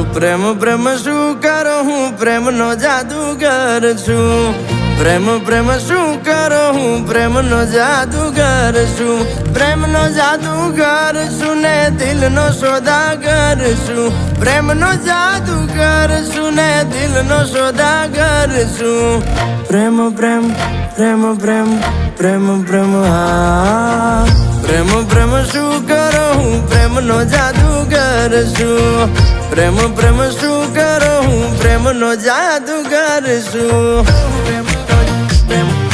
પ્રેમ પ્રેમ શું કરો હું પ્રેમનો જાદુગર છું પ્રેમ પ્રેમ શું કરો હું પ્રેમનો જાદુગર છું પ્રેમનો જાદુગર છું ને દિલનો સોદાગર છું પ્રેમનો જાદુગર છું ને દિલનો સોદાગર છું પ્રેમ પ્રેમ પ્રેમ પ્રેમ પ્રેમ પ્રેમ હા પ્રેમ પ્રેમ શું કરો હું પ્રેમનો જાદુગર છું પ્રેમ પ્રેમ શું કરો હું પ્રેમનો જાદુગર છું પ્રેમ